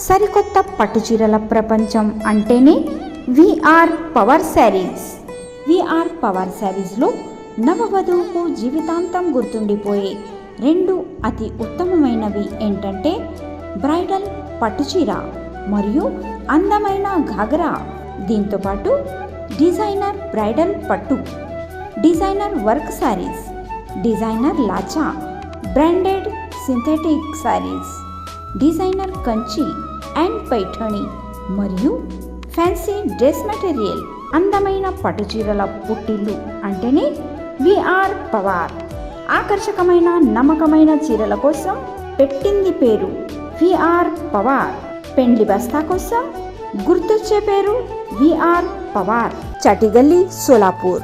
సరికొత్త పట్టుచీరల ప్రపంచం అంటేనే VR power saris. VR power శారీస్లో నవవధువుకు జీవితాంతం గుర్తుండిపోయే రెండు అతి ఉత్తమమైనవి ఏంటంటే బ్రైడల్ పట్టుచీర మరియు అందమైన ఘాగ్రా. దీంతోపాటు డిజైనర్ బ్రైడల్ పట్టు, డిజైనర్ వర్క్ శారీస్, డిజైనర్ లాచా, branded synthetic saris, designer Kanchi and Paithani మరియు ఫ్యాన్సీ డ్రెస్ మెటీరియల్. అందమైన పట్టుచీరల పుట్టిల్లు అంటేనే విఆర్ పవర్. ఆకర్షకమైన నమ్మకమైన చీరల కోసం పెట్టింది పేరు విఆర్ పవర్. పెండ్లి బస్తా కోసం గుర్తొచ్చే పేరు VR Pawar. Chatigalli Solapur.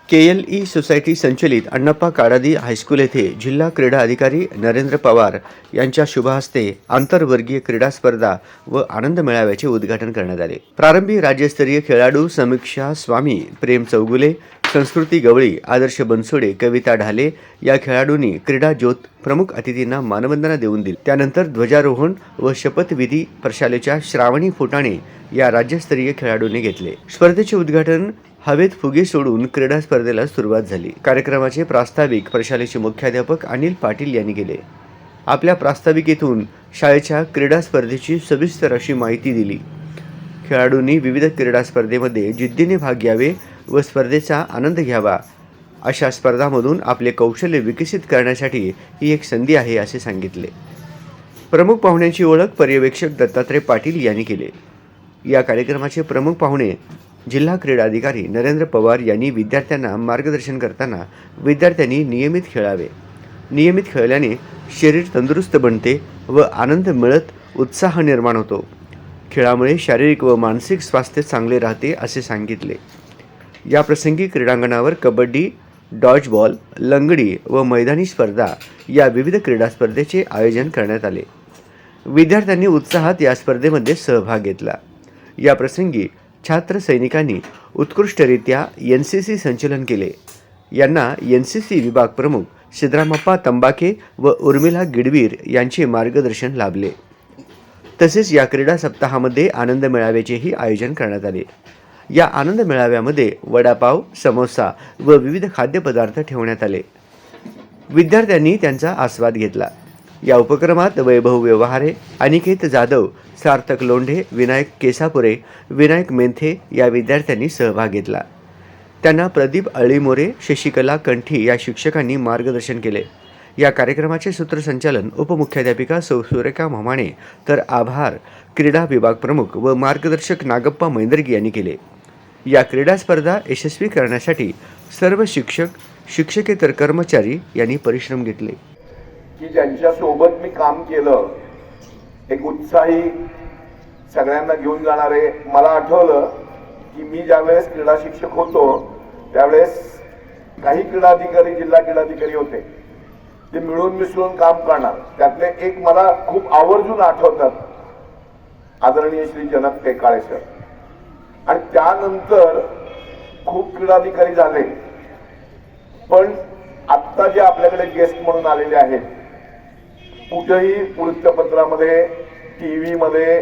KLE society संचलित अण्णप्पा काडादी हायस्कूल येथे जिल्हा क्रीडा अधिकारी नरेंद्र पवार यांच्या शुभहस्ते आंतरवर्गीय क्रीडा स्पर्धा व आनंद मेळाव्याचे उद्घाटन करण्यात आले. प्रारंभी राज्यस्तरीय खेळाडू समीक्षा स्वामी, प्रेम चौगुले, संस्कृती गवळी, आदर्श बनसोडे, कविता ढाले या खेळाडूंनी क्रीडा ज्योत प्रमुख अतिथींना मानवंदना देऊन दिली. त्यानंतर ध्वजारोहण व शपथविधी प्रशालेच्या श्रावणी फुटाणे या राज्यस्तरीय खेळाडूंनी घेतले. स्पर्धेचे उद्घाटन हवेत फुगे सोडून क्रीडा स्पर्धेला सुरुवात झाली. कार्यक्रमाचे प्रास्ताविक प्रशालेचे मुख्याध्यापक अनिल पाटील यांनी केले. आपल्या प्रास्ताविकेतून शाळेच्या क्रीडा स्पर्धेची सविस्तर अशी माहिती दिली. खेळाडूंनी विविध क्रीडा स्पर्धेमध्ये जिद्दीने भाग घ्यावे व स्पर्धेचा आनंद घ्यावा. अशा स्पर्धांमधून आपले कौशल्य विकसित करण्यासाठी ही एक संधी आहे असे सांगितले. प्रमुख पाहुण्यांची ओळख पर्यवेक्षक दत्तात्रय पाटील यांनी केले. या कार्यक्रमाचे प्रमुख पाहुणे जिल्हा क्रीडा अधिकारी नरेंद्र पवार यांनी विद्यार्थ्यांना मार्गदर्शन करताना विद्यार्थ्यांनी नियमित खेळावे. नियमित खेळल्याने शरीर तंदुरुस्त बनते व आनंद मिळत उत्साह निर्माण होतो. खेळामुळे शारीरिक व मानसिक स्वास्थ्य चांगले राहते असे सांगितले. या प्रसंगी क्रीडांगणावर कबड्डी, डॉजबॉल, लंगडी व मैदानी स्पर्धा या विविध क्रीडा स्पर्धेचे आयोजन करण्यात आले. विद्यार्थ्यांनी उत्साहात या स्पर्धेमध्ये सहभाग घेतला. या प्रसंगी छात्र सैनिकांनी उत्कृष्टरित्या NCC संचलन केले. यांना NCC विभाग प्रमुख सिद्धरामप्पा तंबाके व उर्मिला गिडवीर यांचे मार्गदर्शन लाभले. तसेच या क्रीडा सप्ताहामध्ये आनंद मेळाव्याचेही आयोजन करण्यात आले. या आनंद मेळाव्यामध्ये वडापाव, समोसा व विविध खाद्यपदार्थ ठेवण्यात आले. विद्यार्थ्यांनी त्यांचा आस्वाद घेतला. या उपक्रमात वैभव व्यवहारे, अनिकेत जाधव, सार्थक लोंढे, विनायक केसापुरे, विनायक मेंथे या विद्यार्थ्यांनी सहभाग घेतला. त्यांना प्रदीप अळीमोरे, शशिकला कंठी या शिक्षकांनी मार्गदर्शन केले. या कार्यक्रमाचे सूत्रसंचालन उपमुख्याध्यापिका सौ सुरेखा म्हमाणे तर आभार क्रीडा विभाग प्रमुख व मार्गदर्शक नागप्पा मैंदर्गी यांनी केले. या क्रीडा स्पर्धा यशस्वी करण्यासाठी सर्व शिक्षक, शिक्षकेतर कर्मचारी यांनी परिश्रम घेतले. की ज्यांच्यासोबत मी काम केलं, एक उत्साही सगळ्यांना घेऊन जाणारे. मला आठवलं की मी ज्यावेळेस क्रीडा शिक्षक होतो त्यावेळेस काही क्रीडाधिकारी, जिल्हा क्रीडाधिकारी होते, ते मिळून मिसळून काम करणार. त्यातले एक मला खूप आवर्जून आठवतात, आदरणीय श्री जनक टेकाळे सर. आणि त्यानंतर खूप क्रीडाधिकारी झाले. पण आत्ता जे आपल्याकडे गेस्ट म्हणून आलेले आहेत, कुठेही वृत्तपत्रामध्ये, TV मध्ये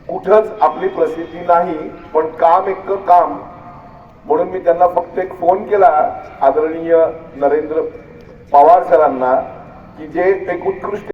कुठंच आपली प्रसिद्धी नाही. पण काम एक काम म्हणून मी त्यांना फक्त एक फोन केला आदरणीय नरेंद्र पवार सरांना की जे एक उत्कृष्ट